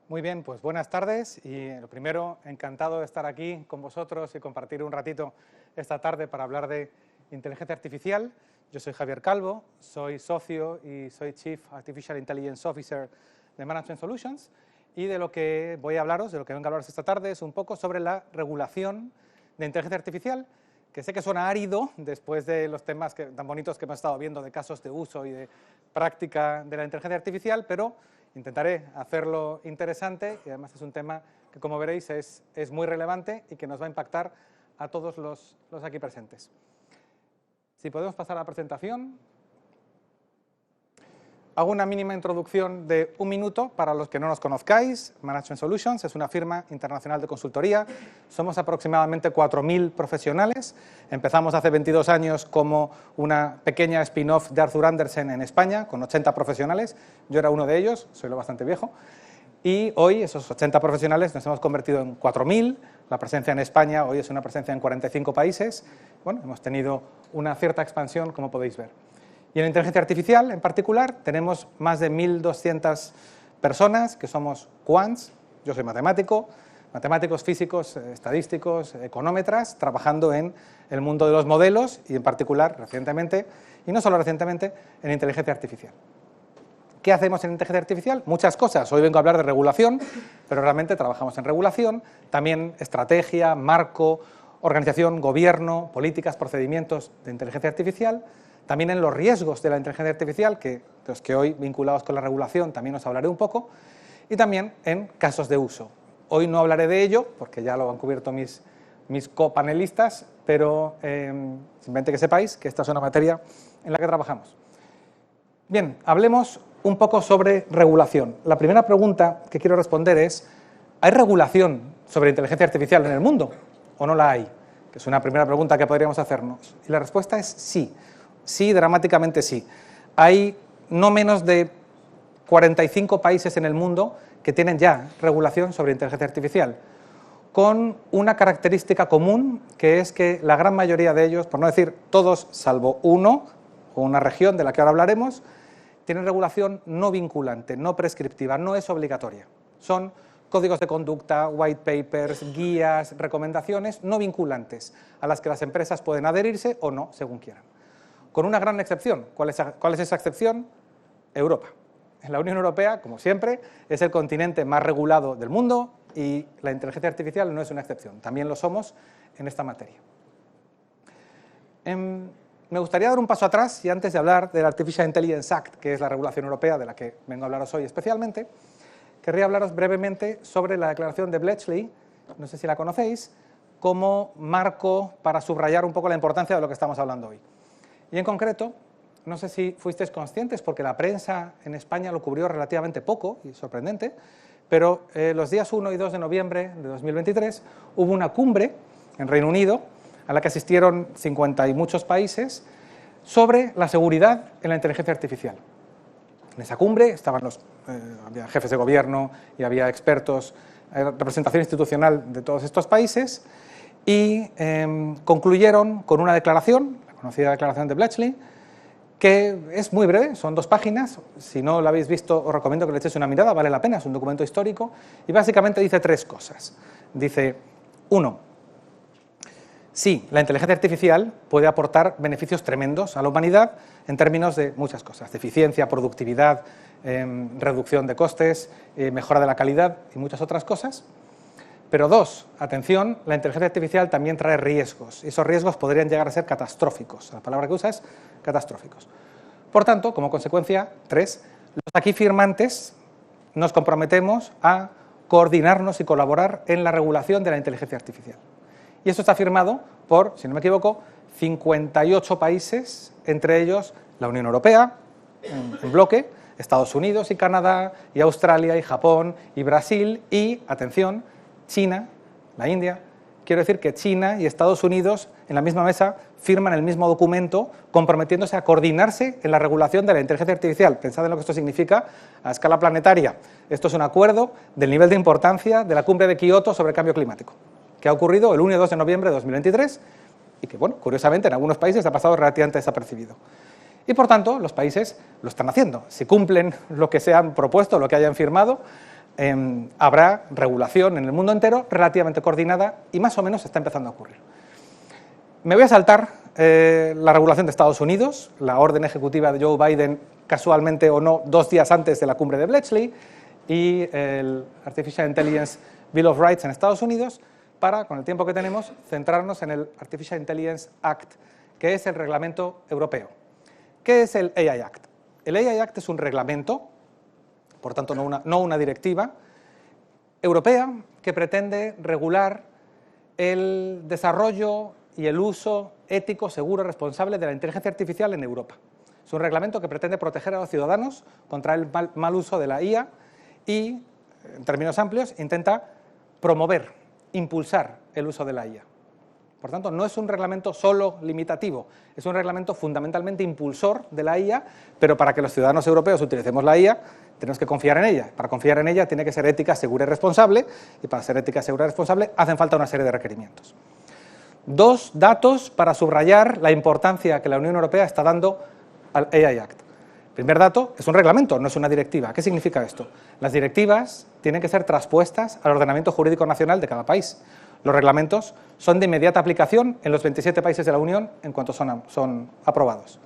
Muy bien, pues buenas tardes y lo primero, encantado de estar aquí con vosotros y compartir un ratito esta tarde para hablar de inteligencia artificial. Yo soy Javier Calvo, soy socio y soy Chief Artificial Intelligence Officer de Management Solutions y de lo que voy a hablaros, de lo que vengo a hablaros esta tarde es un poco sobre la regulación de inteligencia artificial, que sé que suena árido después de los temas tan bonitos que hemos estado viendo de casos de uso y de práctica de la inteligencia artificial, pero intentaré hacerlo interesante y además es un tema que, como veréis, es muy relevante y que nos va a impactar a todos los aquí presentes. Si podemos pasar a la presentación. Hago una mínima introducción de un minuto para los que no nos conozcáis. Management Solutions es una firma internacional de consultoría. Somos aproximadamente 4.000 profesionales. Empezamos hace 22 años como una pequeña spin-off de Arthur Andersen en España, con 80 profesionales. Yo era uno de ellos, soy lo bastante viejo. Y hoy esos 80 profesionales nos hemos convertido en 4.000. La presencia en España hoy es una presencia en 45 países. Bueno, hemos tenido una cierta expansión, como podéis ver. Y en la inteligencia artificial, en particular, tenemos más de 1.200 personas que somos quants. Yo soy matemático, matemáticos, físicos, estadísticos, económetras, trabajando en el mundo de los modelos y, en particular, recientemente, y no solo recientemente, en inteligencia artificial. ¿Qué hacemos en inteligencia artificial? Muchas cosas. Hoy vengo a hablar de regulación, pero realmente trabajamos en regulación, también estrategia, marco, organización, gobierno, políticas, procedimientos de inteligencia artificial. También en los riesgos de la inteligencia artificial, de los que hoy, vinculados con la regulación, también os hablaré un poco, y también en casos de uso. Hoy no hablaré de ello, porque ya lo han cubierto mis copanelistas, pero simplemente que sepáis que esta es una materia en la que trabajamos. Bien, hablemos un poco sobre regulación. La primera pregunta que quiero responder es, ¿hay regulación sobre inteligencia artificial en el mundo o no la hay? Que es una primera pregunta que podríamos hacernos. Y la respuesta es sí. Sí, dramáticamente sí. Hay no menos de 45 países en el mundo que tienen ya regulación sobre inteligencia artificial, con una característica común, que es que la gran mayoría de ellos, por no decir todos salvo uno, o una región de la que ahora hablaremos, tienen regulación no vinculante, no prescriptiva, no es obligatoria. Son códigos de conducta, white papers, guías, recomendaciones no vinculantes, a las que las empresas pueden adherirse o no, según quieran. Con una gran excepción. ¿Cuál es esa excepción? Europa. En la Unión Europea, como siempre, es el continente más regulado del mundo y la inteligencia artificial no es una excepción. También lo somos en esta materia. Me gustaría dar un paso atrás y antes de hablar del Artificial Intelligence Act, que es la regulación europea de la que vengo a hablaros hoy especialmente, querría hablaros brevemente sobre la declaración de Bletchley, no sé si la conocéis, como marco para subrayar un poco la importancia de lo que estamos hablando hoy. Y en concreto, no sé si fuisteis conscientes, porque la prensa en España lo cubrió relativamente poco, y sorprendente, pero los días 1 y 2 de noviembre de 2023 hubo una cumbre en Reino Unido a la que asistieron 50 y muchos países sobre la seguridad en la inteligencia artificial. En esa cumbre estaban había jefes de gobierno y había expertos, representación institucional de todos estos países y concluyeron con una declaración, conocida declaración de Bletchley, que es muy breve, son 2 páginas, si no lo habéis visto os recomiendo que le echéis una mirada, vale la pena, es un documento histórico, y básicamente dice 3 cosas. Dice, 1, sí, la inteligencia artificial puede aportar beneficios tremendos a la humanidad en términos de muchas cosas, de eficiencia, productividad, reducción de costes, mejora de la calidad y muchas otras cosas. Pero 2, atención, la inteligencia artificial también trae riesgos, y esos riesgos podrían llegar a ser catastróficos. La palabra que usa es catastróficos. Por tanto, como consecuencia, 3, los aquí firmantes nos comprometemos a coordinarnos y colaborar en la regulación de la inteligencia artificial. Y esto está firmado por, si no me equivoco, 58 países, entre ellos la Unión Europea, en bloque, Estados Unidos y Canadá, y Australia y Japón y Brasil y, atención, China, la India. Quiero decir que China y Estados Unidos en la misma mesa firman el mismo documento comprometiéndose a coordinarse en la regulación de la inteligencia artificial. Pensad en lo que esto significa a escala planetaria. Esto es un acuerdo del nivel de importancia de la cumbre de Kioto sobre el cambio climático, que ha ocurrido el 1 y 2 de noviembre de 2023 y que, bueno, curiosamente en algunos países ha pasado relativamente desapercibido. Y, por tanto, los países lo están haciendo. Si cumplen lo que se han propuesto, lo que hayan firmado, habrá regulación en el mundo entero relativamente coordinada y más o menos está empezando a ocurrir. Me voy a saltar la regulación de Estados Unidos, la orden ejecutiva de Joe Biden, casualmente o no, 2 días antes de la cumbre de Bletchley, y el Artificial Intelligence Bill of Rights en Estados Unidos, para, con el tiempo que tenemos, centrarnos en el Artificial Intelligence Act, que es el reglamento europeo. ¿Qué es el AI Act? El AI Act es un reglamento, por tanto no una directiva, europea, que pretende regular el desarrollo y el uso ético, seguro y responsable de la inteligencia artificial en Europa. Es un reglamento que pretende proteger a los ciudadanos contra el mal uso de la IA y, en términos amplios, intenta promover, impulsar el uso de la IA. Por tanto, no es un reglamento solo limitativo, es un reglamento fundamentalmente impulsor de la IA, pero para que los ciudadanos europeos utilicemos la IA, tenemos que confiar en ella. Para confiar en ella tiene que ser ética, segura y responsable, y para ser ética, segura y responsable hacen falta una serie de requerimientos. 2 datos para subrayar la importancia que la Unión Europea está dando al AI Act. El primer dato, es un reglamento, no es una directiva. ¿Qué significa esto? Las directivas tienen que ser traspuestas al ordenamiento jurídico nacional de cada país. Los reglamentos son de inmediata aplicación en los 27 países de la Unión en cuanto son aprobados.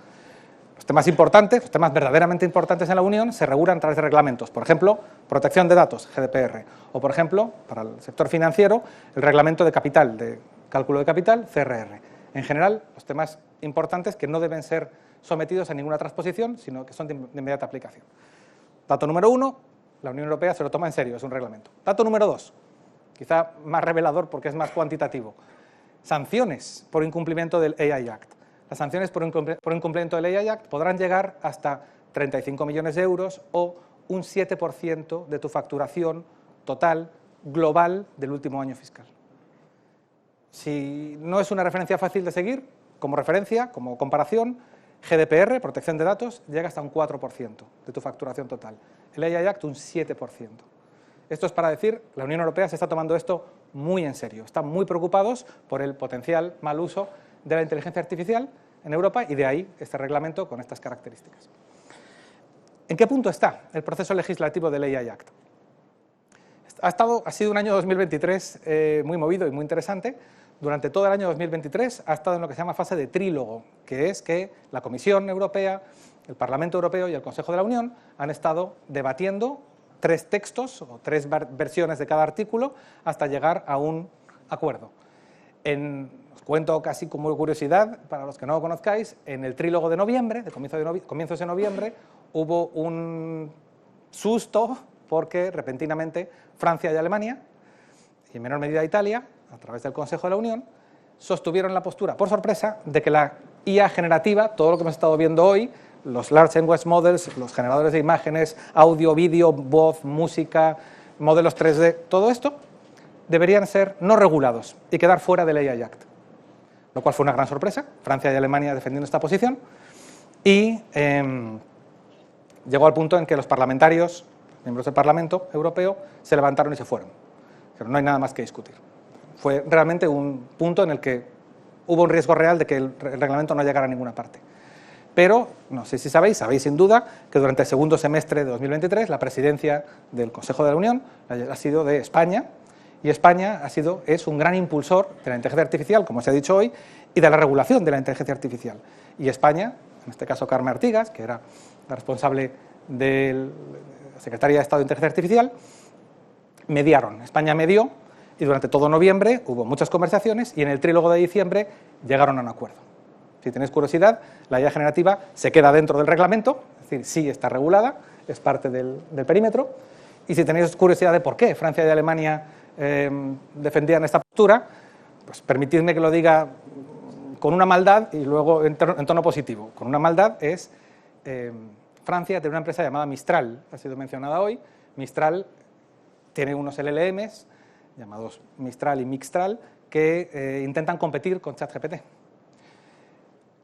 Los temas importantes, los temas verdaderamente importantes en la Unión se regulan a través de reglamentos. Por ejemplo, protección de datos, GDPR. O, por ejemplo, para el sector financiero, el reglamento de capital, de cálculo de capital, CRR. En general, los temas importantes que no deben ser sometidos a ninguna transposición, sino que son de inmediata aplicación. Dato número 1, la Unión Europea se lo toma en serio, es un reglamento. Dato número 2, quizá más revelador porque es más cuantitativo. Sanciones por incumplimiento del AI Act. Las sanciones por incumplimiento del AI Act podrán llegar hasta 35 millones de euros o un 7% de tu facturación total global del último año fiscal. Si no es una referencia fácil de seguir, como referencia, como comparación, GDPR, protección de datos, llega hasta un 4% de tu facturación total. El AI Act un 7%. Esto es para decir, la Unión Europea se está tomando esto muy en serio. Están muy preocupados por el potencial mal uso de la inteligencia artificial en Europa y de ahí este reglamento con estas características. ¿En qué punto está el proceso legislativo del AI Act? Ha sido un año 2023 muy movido y muy interesante. Durante todo el año 2023 ha estado en lo que se llama fase de trílogo, que es que la Comisión Europea, el Parlamento Europeo y el Consejo de la Unión han estado debatiendo 3 textos o 3 versiones de cada artículo hasta llegar a un acuerdo. Os cuento casi como curiosidad, para los que no lo conozcáis, en el trílogo de noviembre, comienzos de noviembre, hubo un susto porque repentinamente Francia y Alemania, y en menor medida Italia, a través del Consejo de la Unión, sostuvieron la postura, por sorpresa, de que la IA generativa, todo lo que hemos estado viendo hoy, los Large Language Models, los generadores de imágenes, audio, vídeo, voz, música, modelos 3D, todo esto, deberían ser no regulados y quedar fuera del AI Act. Lo cual fue una gran sorpresa, Francia y Alemania defendiendo esta posición, y llegó al punto en que los parlamentarios, miembros del Parlamento Europeo, se levantaron y se fueron. Pero no hay nada más que discutir. Fue realmente un punto en el que hubo un riesgo real de que el reglamento no llegara a ninguna parte. Pero, no sé si sabéis sin duda, que durante el segundo semestre de 2023 la presidencia del Consejo de la Unión ha sido de España, y España es un gran impulsor de la inteligencia artificial, como se ha dicho hoy, y de la regulación de la inteligencia artificial. Y España, en este caso Carmen Artigas, que era la responsable de la Secretaría de Estado de Inteligencia Artificial, mediaron. España medió y durante todo noviembre hubo muchas conversaciones y en el trílogo de diciembre llegaron a un acuerdo. Si tenéis curiosidad, la IA generativa se queda dentro del reglamento, es decir, sí está regulada, es parte del perímetro, y si tenéis curiosidad de por qué Francia y Alemania defendían esta postura, pues permitidme que lo diga con una maldad y luego en tono positivo. Con una maldad es, Francia tiene una empresa llamada Mistral, ha sido mencionada hoy. Mistral tiene unos LLMs llamados Mistral y Mixtral que intentan competir con ChatGPT.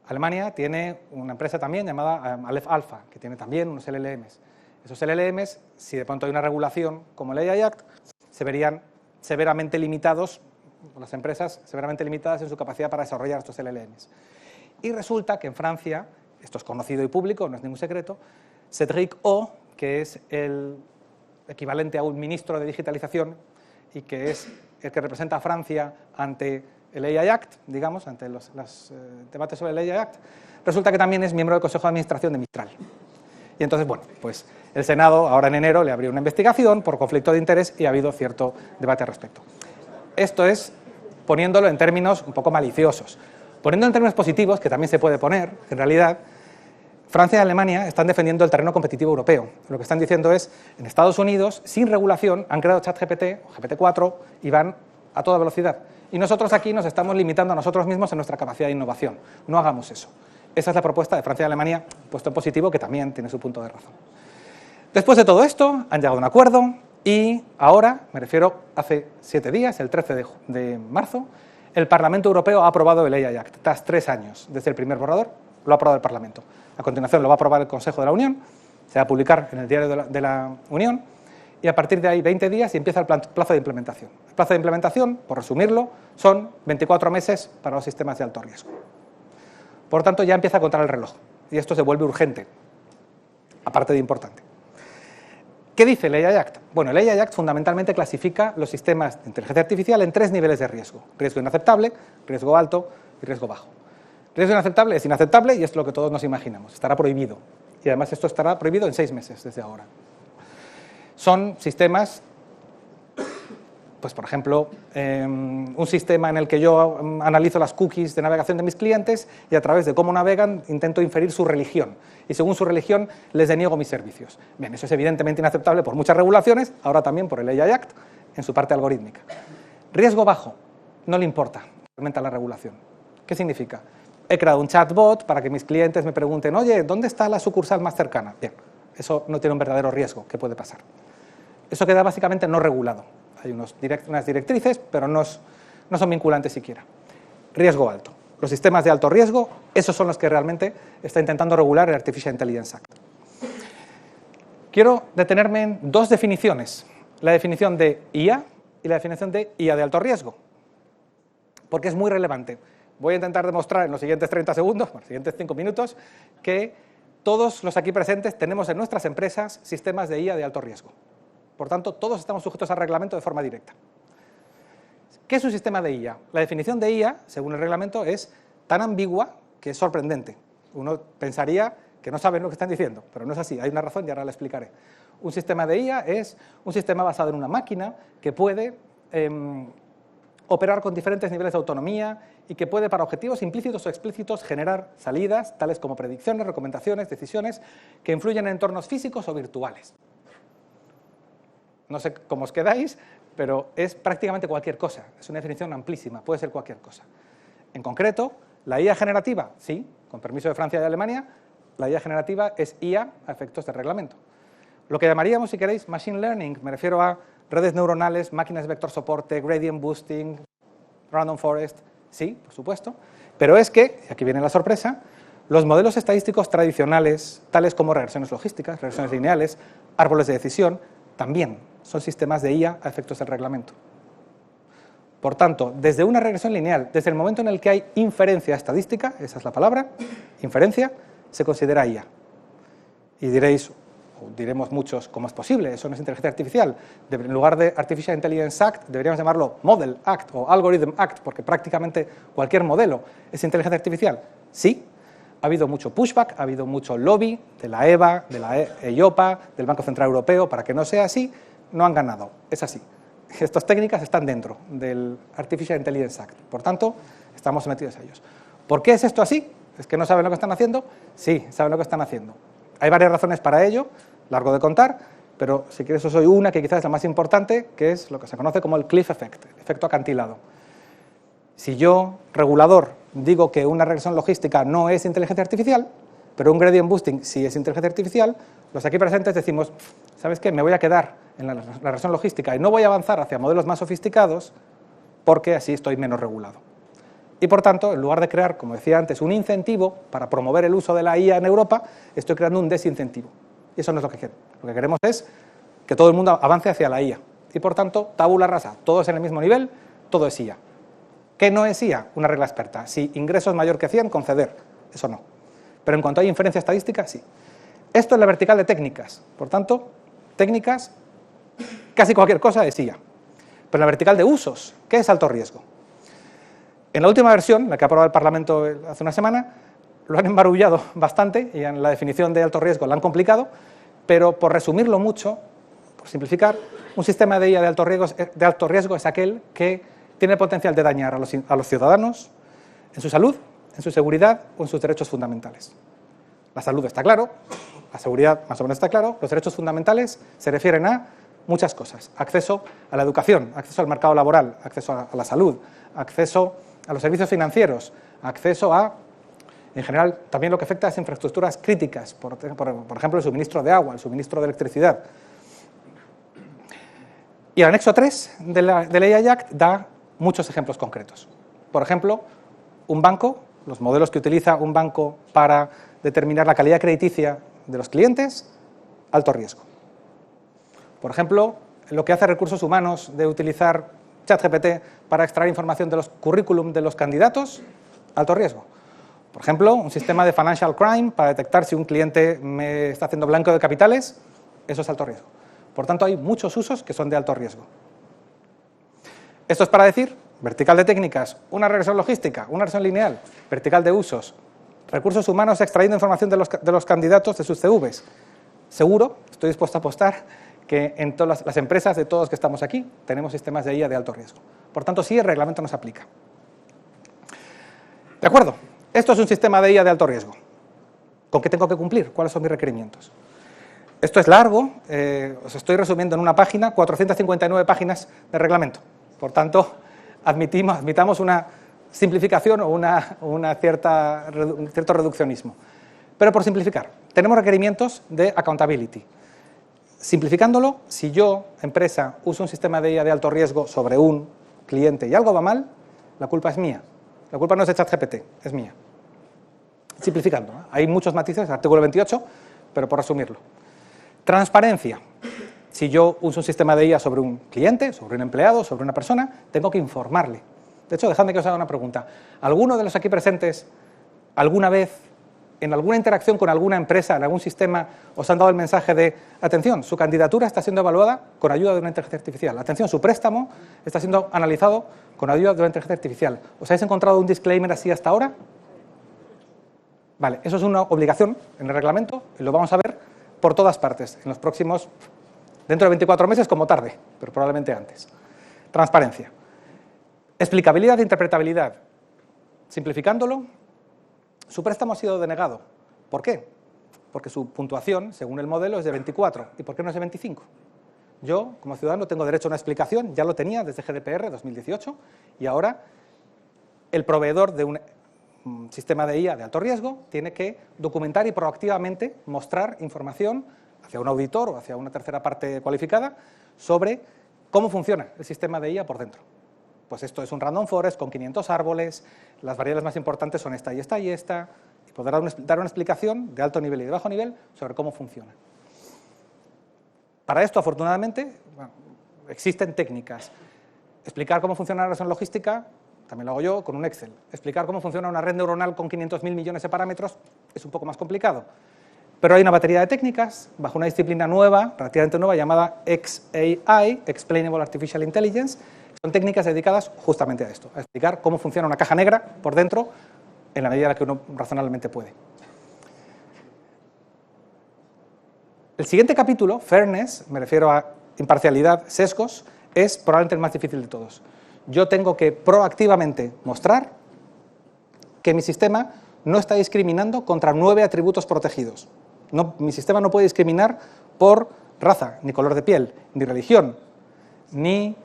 Alemania tiene una empresa también llamada Aleph Alpha, que tiene también unos LLMs. Esos LLMs, si de pronto hay una regulación como el AI Act, se verían severamente limitados, las empresas severamente limitadas en su capacidad para desarrollar estos LLMs. Y resulta que en Francia, esto es conocido y público, no es ningún secreto, Cédric O, que es el equivalente a un ministro de digitalización y que es el que representa a Francia ante el AI Act, digamos, ante los debates sobre el AI Act, resulta que también es miembro del Consejo de Administración de Mistral. Y entonces, bueno, pues el Senado ahora en enero le abrió una investigación por conflicto de interés y ha habido cierto debate al respecto. Esto es poniéndolo en términos un poco maliciosos. Poniéndolo en términos positivos, que también se puede poner, en realidad, Francia y Alemania están defendiendo el terreno competitivo europeo. Lo que están diciendo es, en Estados Unidos, sin regulación, han creado ChatGPT o GPT-4 y van a toda velocidad. Y nosotros aquí nos estamos limitando a nosotros mismos en nuestra capacidad de innovación. No hagamos eso. Esa es la propuesta de Francia y Alemania, puesto en positivo, que también tiene su punto de razón. Después de todo esto, han llegado a un acuerdo y ahora, me refiero hace 7 días, el 13 de marzo, el Parlamento Europeo ha aprobado el AI Act. Tras 3 años desde el primer borrador, lo ha aprobado el Parlamento. A continuación lo va a aprobar el Consejo de la Unión, se va a publicar en el Diario de la Unión y a partir de ahí 20 días y empieza el plazo de implementación. El plazo de implementación, por resumirlo, son 24 meses para los sistemas de alto riesgo. Por tanto, ya empieza a contar el reloj y esto se vuelve urgente, aparte de importante. ¿Qué dice el AI Act? Bueno, el AI Act fundamentalmente clasifica los sistemas de inteligencia artificial en 3 niveles de riesgo. Riesgo inaceptable, riesgo alto y riesgo bajo. Riesgo inaceptable es inaceptable y es lo que todos nos imaginamos, estará prohibido. Y además esto estará prohibido en 6 meses desde ahora. Son sistemas, pues por ejemplo, un sistema en el que yo analizo las cookies de navegación de mis clientes y a través de cómo navegan intento inferir su religión. Y según su religión les deniego mis servicios. Bien, eso es evidentemente inaceptable por muchas regulaciones, ahora también por el AI Act, en su parte algorítmica. Riesgo bajo, no le importa realmente a la regulación. ¿Qué significa? He creado un chatbot para que mis clientes me pregunten, oye, ¿dónde está la sucursal más cercana? Bien, eso no tiene un verdadero riesgo. ¿Qué puede pasar? Eso queda básicamente no regulado. Hay unas directrices, pero no son vinculantes siquiera. Riesgo alto. Los sistemas de alto riesgo, esos son los que realmente está intentando regular el Artificial Intelligence Act. Quiero detenerme en 2 definiciones. La definición de IA y la definición de IA de alto riesgo. Porque es muy relevante. Voy a intentar demostrar en los siguientes 30 segundos, en los siguientes 5 minutos, que todos los aquí presentes tenemos en nuestras empresas sistemas de IA de alto riesgo. Por tanto, todos estamos sujetos al reglamento de forma directa. ¿Qué es un sistema de IA? La definición de IA, según el reglamento, es tan ambigua que es sorprendente. Uno pensaría que no saben lo que están diciendo, pero no es así, hay una razón y ahora la explicaré. Un sistema de IA es un sistema basado en una máquina que puede operar con diferentes niveles de autonomía y que puede, para objetivos implícitos o explícitos, generar salidas, tales como predicciones, recomendaciones, decisiones, que influyen en entornos físicos o virtuales. No sé cómo os quedáis, pero es prácticamente cualquier cosa. Es una definición amplísima, puede ser cualquier cosa. En concreto, la IA generativa, sí, con permiso de Francia y de Alemania, la IA generativa es IA a efectos de reglamento. Lo que llamaríamos, si queréis, machine learning, me refiero a redes neuronales, máquinas de vector soporte, gradient boosting, random forest, sí, por supuesto, pero es que, y aquí viene la sorpresa, los modelos estadísticos tradicionales, tales como regresiones logísticas, regresiones lineales, árboles de decisión, también son sistemas de IA a efectos del reglamento. Por tanto, desde una regresión lineal, desde el momento en el que hay inferencia estadística, esa es la palabra, inferencia, se considera IA. Y diréis, o diremos muchos, ¿cómo es posible? Eso no es inteligencia artificial. En lugar de Artificial Intelligence Act, deberíamos llamarlo Model Act o Algorithm Act, porque prácticamente cualquier modelo es inteligencia artificial. Sí, ha habido mucho pushback, ha habido mucho lobby de la EBA, de la EIOPA, del Banco Central Europeo, para que no sea así, no han ganado. Es así. Estas técnicas están dentro del Artificial Intelligence Act. Por tanto, estamos sometidos a ellos. ¿Por qué es esto así? ¿Es que no saben lo que están haciendo? Sí, saben lo que están haciendo. Hay varias razones para ello, largo de contar, pero si quieres os doy una que quizás es la más importante, que es lo que se conoce como el cliff effect, el efecto acantilado. Si yo, regulador, digo que una regresión logística no es inteligencia artificial, pero un gradient boosting sí es inteligencia artificial, los aquí presentes decimos, ¿sabes qué? Me voy a quedar en la regresión logística y no voy a avanzar hacia modelos más sofisticados porque así estoy menos regulado. Y por tanto, en lugar de crear, como decía antes, un incentivo para promover el uso de la IA en Europa, estoy creando un desincentivo. Y eso no es lo que queremos. Lo que queremos es que todo el mundo avance hacia la IA. Y por tanto, tabula rasa, todos en el mismo nivel, todo es IA. ¿Qué no es IA? Una regla experta. Si ingresos mayor que 100, conceder. Eso no. Pero en cuanto hay inferencia estadística, sí. Esto es la vertical de técnicas. Por tanto, técnicas casi cualquier cosa es IA. Pero en la vertical de usos, ¿qué es alto riesgo? En la última versión, la que ha aprobado el Parlamento hace una semana, lo han embarullado bastante y en la definición de alto riesgo la han complicado, pero por resumirlo mucho, por simplificar, un sistema de IA de alto riesgo es aquel que tiene el potencial de dañar a los ciudadanos en su salud, en su seguridad o en sus derechos fundamentales. La salud está claro, la seguridad más o menos está claro, los derechos fundamentales se refieren a muchas cosas: acceso a la educación, acceso al mercado laboral, acceso a la salud, acceso a los servicios financieros, acceso a, en general, también lo que afecta es infraestructuras críticas, por ejemplo, el suministro de agua, el suministro de electricidad. Y el anexo 3 de la AI Act da muchos ejemplos concretos. Por ejemplo, un banco, los modelos que utiliza un banco para determinar la calidad crediticia de los clientes, alto riesgo. Por ejemplo, lo que hace Recursos Humanos de utilizar ChatGPT para extraer información de los currículum de los candidatos, alto riesgo. Por ejemplo, un sistema de financial crime para detectar si un cliente me está haciendo blanqueo de capitales, eso es alto riesgo. Por tanto, hay muchos usos que son de alto riesgo. Esto es para decir, vertical de técnicas, una regresión logística, una regresión lineal, vertical de usos, Recursos Humanos extrayendo información de los candidatos de sus CVs. Seguro, estoy dispuesto a apostar, que en todas las empresas de todos que estamos aquí tenemos sistemas de IA de alto riesgo. Por tanto, sí, el reglamento nos aplica. De acuerdo, esto es un sistema de IA de alto riesgo. ¿Con qué tengo que cumplir? ¿Cuáles son mis requerimientos? Esto es largo, os estoy resumiendo en una página, 459 páginas de reglamento. Por tanto, admitamos una simplificación o un cierto reduccionismo. Pero por simplificar, tenemos requerimientos de accountability. Simplificándolo, si yo, empresa, uso un sistema de IA de alto riesgo sobre un cliente y algo va mal, la culpa es mía. La culpa no es de ChatGPT, es mía. Simplificando, ¿eh? Hay muchos matices, artículo 28, pero por resumirlo. Transparencia. Si yo uso un sistema de IA sobre un cliente, sobre un empleado, sobre una persona, tengo que informarle. De hecho, dejadme que os haga una pregunta. ¿Alguno de los aquí presentes, alguna vez, en alguna interacción con alguna empresa, en algún sistema, os han dado el mensaje de, atención, su candidatura está siendo evaluada con ayuda de una inteligencia artificial? Atención, su préstamo está siendo analizado con ayuda de una inteligencia artificial. ¿Os habéis encontrado un disclaimer así hasta ahora? Vale, eso es una obligación en el reglamento y lo vamos a ver por todas partes, en los próximos, dentro de 24 meses como tarde, pero probablemente antes. Transparencia. Explicabilidad e interpretabilidad. Simplificándolo, su préstamo ha sido denegado. ¿Por qué? Porque su puntuación, según el modelo, es de 24. ¿Y por qué no es de 25? Yo, como ciudadano, tengo derecho a una explicación, ya lo tenía desde GDPR 2018, y ahora el proveedor de un sistema de IA de alto riesgo tiene que documentar y proactivamente mostrar información hacia un auditor o hacia una tercera parte cualificada sobre cómo funciona el sistema de IA por dentro. Pues esto es un random forest con 500 árboles, las variables más importantes son esta y esta y esta, y poder dar una explicación de alto nivel y de bajo nivel sobre cómo funciona. Para esto, afortunadamente, bueno, existen técnicas. Explicar cómo funciona la regresión logística, también lo hago yo con un Excel. Explicar cómo funciona una red neuronal con 500.000 millones de parámetros es un poco más complicado. Pero hay una batería de técnicas bajo una disciplina nueva, relativamente nueva, llamada XAI, Explainable Artificial Intelligence. Son técnicas dedicadas justamente a esto, a explicar cómo funciona una caja negra por dentro en la medida en la que uno razonablemente puede. El siguiente capítulo, Fairness, me refiero a imparcialidad, sesgos, es probablemente el más difícil de todos. Yo tengo que proactivamente mostrar que mi sistema no está discriminando contra 9 atributos protegidos. No, mi sistema no puede discriminar por raza, ni color de piel, ni religión, ni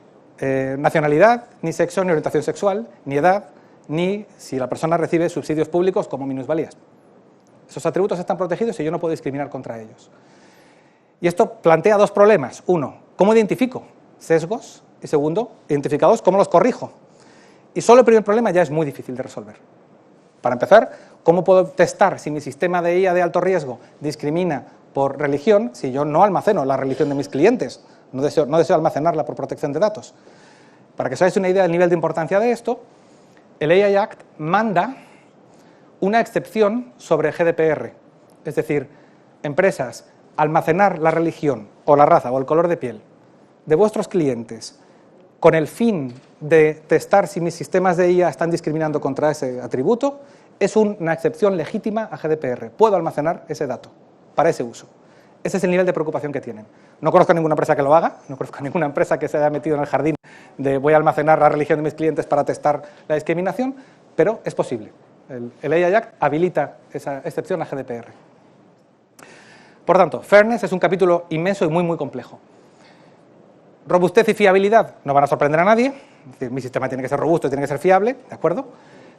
nacionalidad, ni sexo, ni orientación sexual, ni edad, ni si la persona recibe subsidios públicos como minusvalías. Esos atributos están protegidos y yo no puedo discriminar contra ellos. Y esto plantea dos problemas. Uno, ¿cómo identifico sesgos? Y segundo, identificados, ¿cómo los corrijo? Y solo el primer problema ya es muy difícil de resolver. Para empezar, ¿cómo puedo testar si mi sistema de IA de alto riesgo discrimina por religión si yo no almaceno la religión de mis clientes? No deseo almacenarla por protección de datos. Para que os hagáis una idea del nivel de importancia de esto, el AI Act manda una excepción sobre GDPR. Es decir, empresas, almacenar la religión o la raza o el color de piel de vuestros clientes con el fin de testar si mis sistemas de IA están discriminando contra ese atributo, es una excepción legítima a GDPR. Puedo almacenar ese dato para ese uso. Ese es el nivel de preocupación que tienen. No conozco a ninguna empresa que lo haga, no conozco a ninguna empresa que se haya metido en el jardín de voy a almacenar la religión de mis clientes para testar la discriminación, pero es posible. El AI Act habilita esa excepción a GDPR. Por tanto, fairness es un capítulo inmenso y muy complejo. Robustez y fiabilidad no van a sorprender a nadie, es decir, mi sistema tiene que ser robusto y tiene que ser fiable, ¿de acuerdo?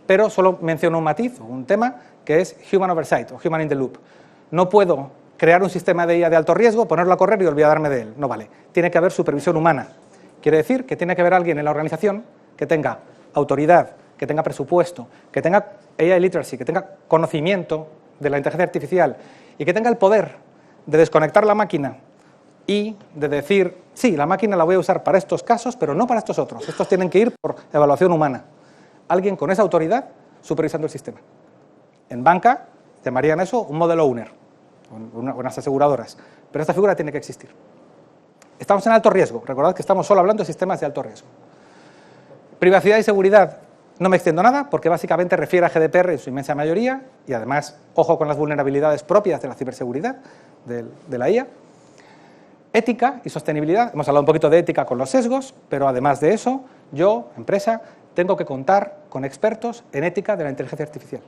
Pero solo menciono un matiz o un tema que es human oversight o human in the loop. No puedo crear un sistema de IA de alto riesgo, ponerlo a correr y olvidarme de él. No vale. Tiene que haber supervisión humana. Quiere decir que tiene que haber alguien en la organización que tenga autoridad, que tenga presupuesto, que tenga AI literacy, que tenga conocimiento de la inteligencia artificial y que tenga el poder de desconectar la máquina y de decir, sí, la máquina la voy a usar para estos casos, pero no para estos otros. Estos tienen que ir por evaluación humana. Alguien con esa autoridad supervisando el sistema. En banca llamarían eso un modelo owner, unas aseguradoras, pero esta figura tiene que existir. Estamos en alto riesgo, recordad que estamos solo hablando de sistemas de alto riesgo. Privacidad y seguridad, no me extiendo nada, porque básicamente refiere a GDPR en su inmensa mayoría, y además, ojo con las vulnerabilidades propias de la ciberseguridad, de la IA. Ética y sostenibilidad, hemos hablado un poquito de ética con los sesgos, pero además de eso, yo, empresa, tengo que contar con expertos en ética de la inteligencia artificial.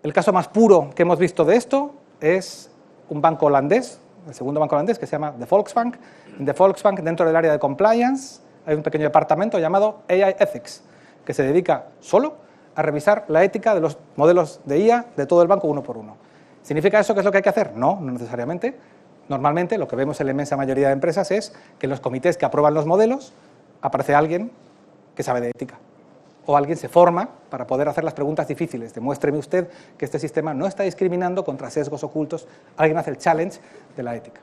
El caso más puro que hemos visto de esto es un banco holandés, el segundo banco holandés, que se llama The Volksbank. En The Volksbank, dentro del área de compliance, hay un pequeño departamento llamado AI Ethics, que se dedica solo a revisar la ética de los modelos de IA de todo el banco uno por uno. ¿Significa eso que es lo que hay que hacer? No, no necesariamente. Normalmente lo que vemos en la inmensa mayoría de empresas es que en los comités que aprueban los modelos aparece alguien que sabe de ética. O alguien se forma para poder hacer las preguntas difíciles. Demuéstreme usted que este sistema no está discriminando contra sesgos ocultos. Alguien hace el challenge de la ética.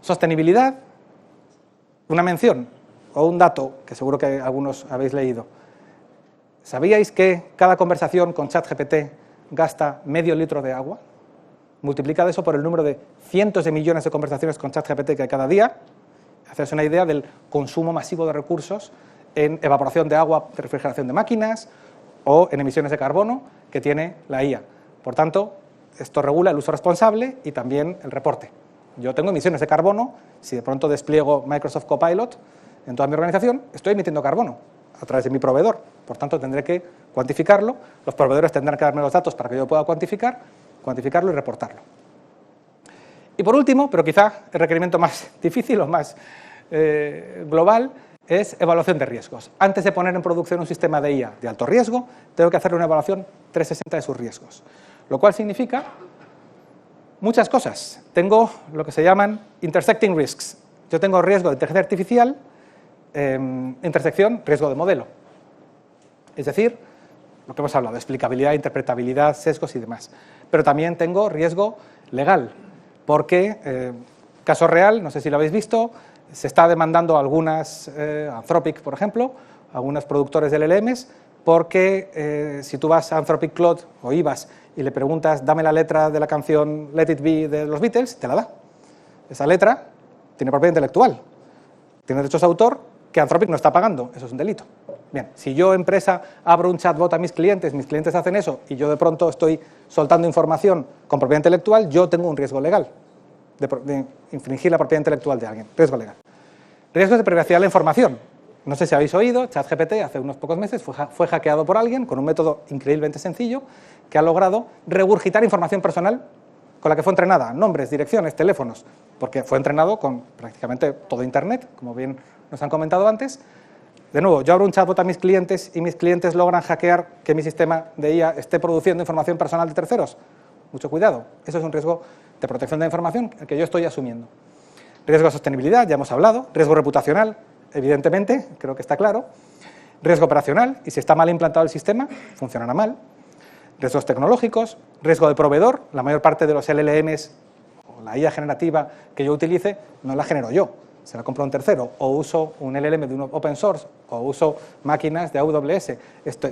Sostenibilidad, una mención o un dato que seguro que algunos habéis leído. ¿Sabíais que cada conversación con ChatGPT gasta medio litro de agua? Multiplicad eso por el número de cientos de millones de conversaciones con ChatGPT que hay cada día. Hacéis una idea del consumo masivo de recursos en evaporación de agua, de refrigeración de máquinas o en emisiones de carbono que tiene la IA. Por tanto, esto regula el uso responsable y también el reporte. Yo tengo emisiones de carbono, si de pronto despliego Microsoft Copilot en toda mi organización, estoy emitiendo carbono a través de mi proveedor. Por tanto, tendré que cuantificarlo, los proveedores tendrán que darme los datos para que yo pueda cuantificarlo y reportarlo. Y por último, pero quizá el requerimiento más difícil o más global, es evaluación de riesgos. Antes de poner en producción un sistema de IA de alto riesgo, tengo que hacer una evaluación 360 de sus riesgos. Lo cual significa muchas cosas. Tengo lo que se llaman intersecting risks. Yo tengo riesgo de inteligencia artificial, intersección, riesgo de modelo. Es decir, lo que hemos hablado, explicabilidad, interpretabilidad, sesgos y demás. Pero también tengo riesgo legal, porque, caso real, no sé si lo habéis visto, se está demandando a algunas, Anthropic, por ejemplo, a algunos productores de LLMs, porque si tú vas a Anthropic Claude o ibas y le preguntas, dame la letra de la canción Let It Be de los Beatles, te la da. Esa letra tiene propiedad intelectual, tiene derechos de autor que Anthropic no está pagando, eso es un delito. Bien, si yo, empresa, abro un chatbot a mis clientes hacen eso y yo de pronto estoy soltando información con propiedad intelectual, yo tengo un riesgo legal de infringir la propiedad intelectual de alguien, riesgo legal. Riesgos de privacidad de la información. No sé si habéis oído, ChatGPT hace unos pocos meses fue hackeado por alguien con un método increíblemente sencillo que ha logrado regurgitar información personal con la que fue entrenada, nombres, direcciones, teléfonos, porque fue entrenado con prácticamente todo Internet, como bien nos han comentado antes. De nuevo, yo abro un chatbot a mis clientes y mis clientes logran hackear que mi sistema de IA esté produciendo información personal de terceros. Mucho cuidado, eso es un riesgo de protección de información el que yo estoy asumiendo. Riesgo de sostenibilidad, ya hemos hablado. Riesgo reputacional, evidentemente, creo que está claro. Riesgo operacional, y si está mal implantado el sistema, funcionará mal. Riesgos tecnológicos, riesgo de proveedor. La mayor parte de los LLMs o la IA generativa que yo utilice no la genero yo, se la compro a un tercero, o uso un LLM de un open source, o uso máquinas de AWS.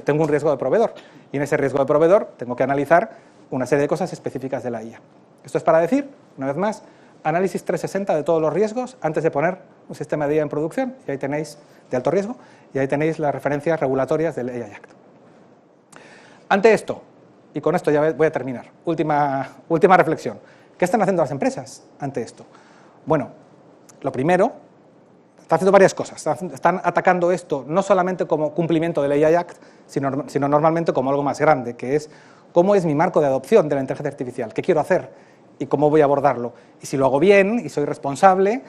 Tengo un riesgo de proveedor, y en ese riesgo de proveedor tengo que analizar una serie de cosas específicas de la IA. Esto es para decir, una vez más, análisis 360 de todos los riesgos antes de poner un sistema de IA en producción, y ahí tenéis, de alto riesgo, y ahí tenéis las referencias regulatorias del AI Act. Ante esto, y con esto ya voy a terminar, última reflexión. ¿Qué están haciendo las empresas ante esto? Bueno, lo primero, están haciendo varias cosas. Están atacando esto no solamente como cumplimiento del AI Act, sino normalmente como algo más grande, que es cómo es mi marco de adopción de la inteligencia artificial, qué quiero hacer y cómo voy a abordarlo. Y si lo hago bien y soy responsable,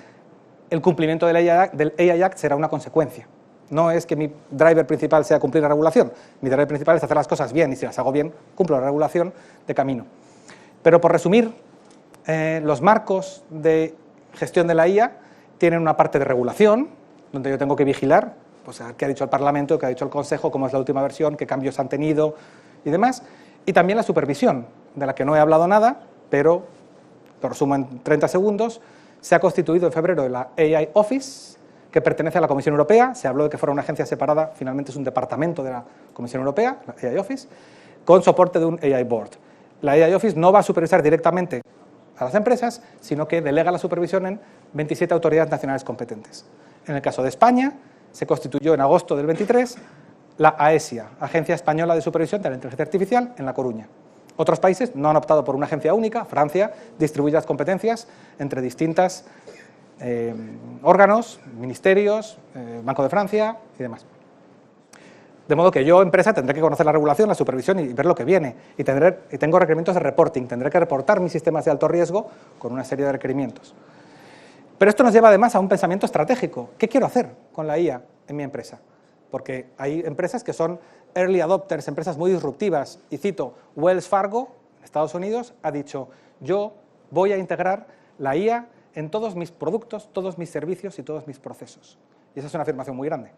el cumplimiento del AI Act será una consecuencia. No es que mi driver principal sea cumplir la regulación, mi driver principal es hacer las cosas bien, y si las hago bien, cumplo la regulación de camino. Pero por resumir, los marcos de gestión de la IA tienen una parte de regulación, donde yo tengo que vigilar, pues a ver qué ha dicho el Parlamento, qué ha dicho el Consejo, cómo es la última versión, qué cambios han tenido y demás. Y también la supervisión, de la que no he hablado nada, pero lo resumo en 30 segundos. Se ha constituido en febrero la AI Office, que pertenece a la Comisión Europea. Se habló de que fuera una agencia separada, finalmente es un departamento de la Comisión Europea, la AI Office, con soporte de un AI Board. La AI Office no va a supervisar directamente a las empresas, sino que delega la supervisión en 27 autoridades nacionales competentes. En el caso de España, se constituyó en agosto del 23 la AESIA, Agencia Española de Supervisión de la Inteligencia Artificial, en La Coruña. Otros países no han optado por una agencia única. Francia distribuye las competencias entre distintos órganos, ministerios, Banco de Francia y demás. De modo que yo, empresa, tendré que conocer la regulación, la supervisión y ver lo que viene. Y tengo requerimientos de reporting, tendré que reportar mis sistemas de alto riesgo con una serie de requerimientos. Pero esto nos lleva además a un pensamiento estratégico. ¿Qué quiero hacer con la IA en mi empresa? Porque hay empresas que son early adopters, empresas muy disruptivas. Y cito, Wells Fargo, Estados Unidos, ha dicho, yo voy a integrar la IA en todos mis productos, todos mis servicios y todos mis procesos. Y esa es una afirmación muy grande.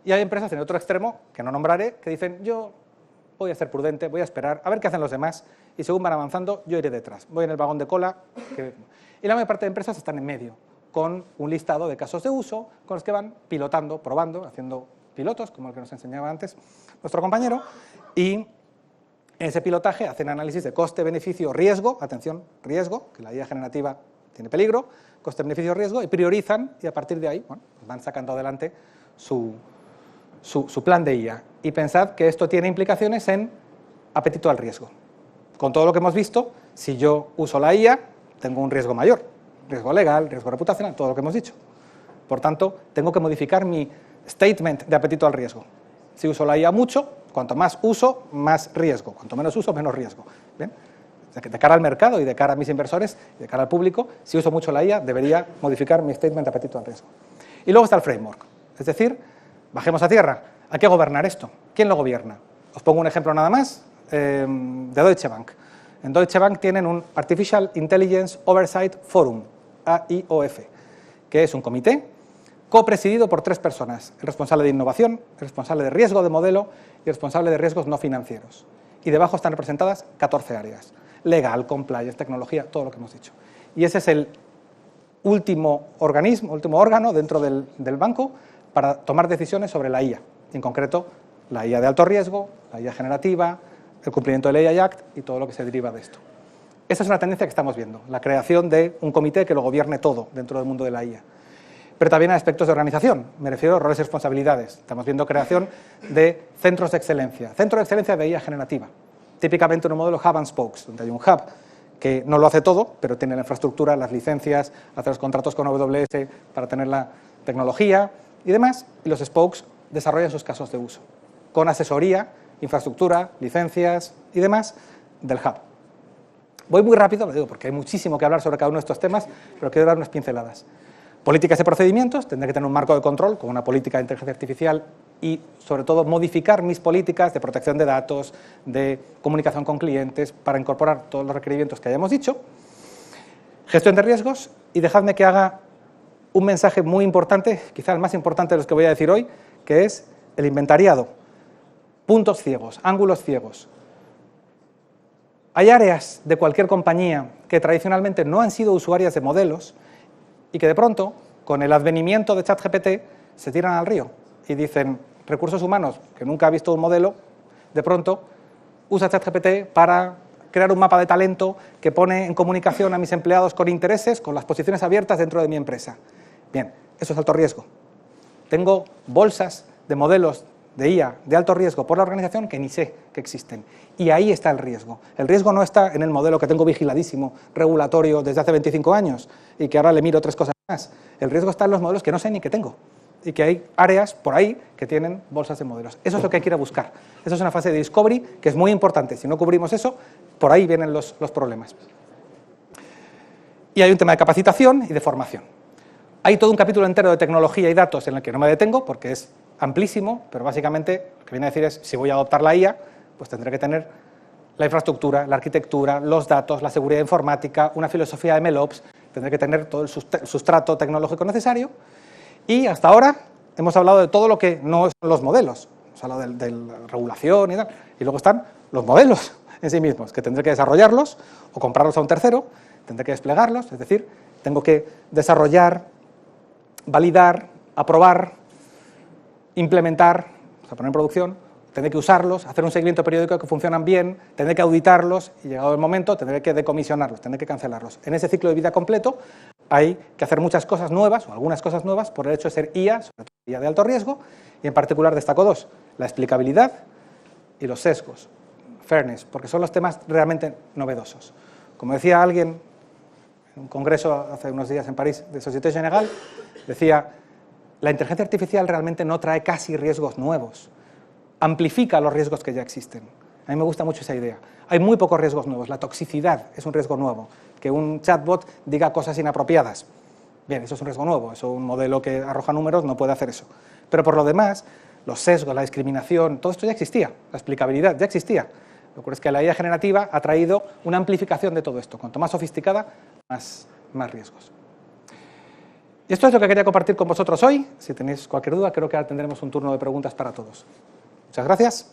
Y hay empresas en el otro extremo, que no nombraré, que dicen, yo voy a ser prudente, voy a esperar, a ver qué hacen los demás, y según van avanzando, yo iré detrás. Voy en el vagón de cola. Y la mayor parte de empresas están en medio, con un listado de casos de uso, con los que van pilotando, probando, haciendo pilotos, como el que nos enseñaba antes nuestro compañero, y en ese pilotaje hacen análisis de coste, beneficio, riesgo, atención, riesgo, que la IA generativa tiene peligro, coste, beneficio, riesgo, y priorizan, y a partir de ahí, bueno, van sacando adelante su plan de IA. Y pensad que esto tiene implicaciones en apetito al riesgo. Con todo lo que hemos visto, si yo uso la IA, tengo un riesgo mayor, riesgo legal, riesgo reputacional, todo lo que hemos dicho. Por tanto, tengo que modificar mi statement de apetito al riesgo. Si uso la IA mucho, cuanto más uso, más riesgo. Cuanto menos uso, menos riesgo. ¿Bien? De cara al mercado y de cara a mis inversores, y de cara al público, si uso mucho la IA, debería modificar mi statement de apetito al riesgo. Y luego está el framework. Es decir, bajemos a tierra. Hay que gobernar esto. ¿Quién lo gobierna? Os pongo un ejemplo nada más de Deutsche Bank. En Deutsche Bank tienen un Artificial Intelligence Oversight Forum, AIOF, que es un comité copresidido por 3 personas, el responsable de innovación, el responsable de riesgo de modelo y el responsable de riesgos no financieros. Y debajo están representadas 14 áreas, legal, compliance, tecnología, todo lo que hemos dicho. Y ese es el último organismo, último órgano dentro del banco para tomar decisiones sobre la IA, en concreto la IA de alto riesgo, la IA generativa, el cumplimiento del AI Act y todo lo que se deriva de esto. Esa es una tendencia que estamos viendo, la creación de un comité que lo gobierne todo dentro del mundo de la IA. Pero también hay aspectos de organización, me refiero a roles y responsabilidades. Estamos viendo creación de centros de excelencia, centro de excelencia de IA generativa, típicamente en un modelo hub and spokes, donde hay un hub que no lo hace todo, pero tiene la infraestructura, las licencias, hace los contratos con AWS para tener la tecnología y demás, y los spokes desarrollan sus casos de uso, con asesoría, infraestructura, licencias y demás del hub. Voy muy rápido, lo digo porque hay muchísimo que hablar sobre cada uno de estos temas, pero quiero dar unas pinceladas. Políticas y procedimientos, tendré que tener un marco de control con una política de inteligencia artificial y, sobre todo, modificar mis políticas de protección de datos, de comunicación con clientes, para incorporar todos los requerimientos que hayamos dicho. Gestión de riesgos, y dejadme que haga un mensaje muy importante, quizá el más importante de los que voy a decir hoy, que es el inventariado. Puntos ciegos, ángulos ciegos. Hay áreas de cualquier compañía que tradicionalmente no han sido usuarias de modelos y que de pronto, con el advenimiento de ChatGPT, se tiran al río y dicen, recursos humanos, que nunca ha visto un modelo, de pronto usa ChatGPT para crear un mapa de talento que pone en comunicación a mis empleados con intereses, con las posiciones abiertas dentro de mi empresa. Bien, eso es alto riesgo. Tengo bolsas de modelos de IA de alto riesgo por la organización que ni sé que existen. Y ahí está el riesgo. El riesgo no está en el modelo que tengo vigiladísimo, regulatorio, desde hace 25 años y que ahora le miro 3 cosas más. El riesgo está en los modelos que no sé ni que tengo y que hay áreas por ahí que tienen bolsas de modelos. Eso es lo que hay que ir a buscar. Eso es una fase de discovery que es muy importante. Si no cubrimos eso, por ahí vienen los problemas. Y hay un tema de capacitación y de formación. Hay todo un capítulo entero de tecnología y datos en el que no me detengo porque es amplísimo, pero básicamente lo que viene a decir es, si voy a adoptar la IA, pues tendré que tener la infraestructura, la arquitectura, los datos, la seguridad informática, una filosofía de MLOps, tendré que tener todo el sustrato tecnológico necesario. Y hasta ahora hemos hablado de todo lo que no son los modelos, hemos hablado de la regulación y tal, y luego están los modelos en sí mismos, que tendré que desarrollarlos o comprarlos a un tercero, tendré que desplegarlos, es decir, tengo que desarrollar, validar, aprobar, implementar, o sea, poner en producción, tendré que usarlos, hacer un seguimiento periódico de que funcionan bien, tendré que auditarlos y llegado el momento tendré que decomisionarlos, tendré que cancelarlos. En ese ciclo de vida completo hay que hacer muchas cosas nuevas o algunas cosas nuevas por el hecho de ser IA, sobre todo IA de alto riesgo, y en particular destaco 2, la explicabilidad y los sesgos, fairness, porque son los temas realmente novedosos. Como decía alguien en un congreso hace unos días en París de Société Générale, decía: la inteligencia artificial realmente no trae casi riesgos nuevos, amplifica los riesgos que ya existen. A mí me gusta mucho esa idea. Hay muy pocos riesgos nuevos, la toxicidad es un riesgo nuevo, que un chatbot diga cosas inapropiadas. Bien, eso es un riesgo nuevo, eso un modelo que arroja números no puede hacer eso. Pero por lo demás, los sesgos, la discriminación, todo esto ya existía, la explicabilidad ya existía. Lo que ocurre es que la IA generativa ha traído una amplificación de todo esto. Cuanto más sofisticada, más riesgos. Y esto es lo que quería compartir con vosotros hoy. Si tenéis cualquier duda, creo que ahora tendremos un turno de preguntas para todos. Muchas gracias.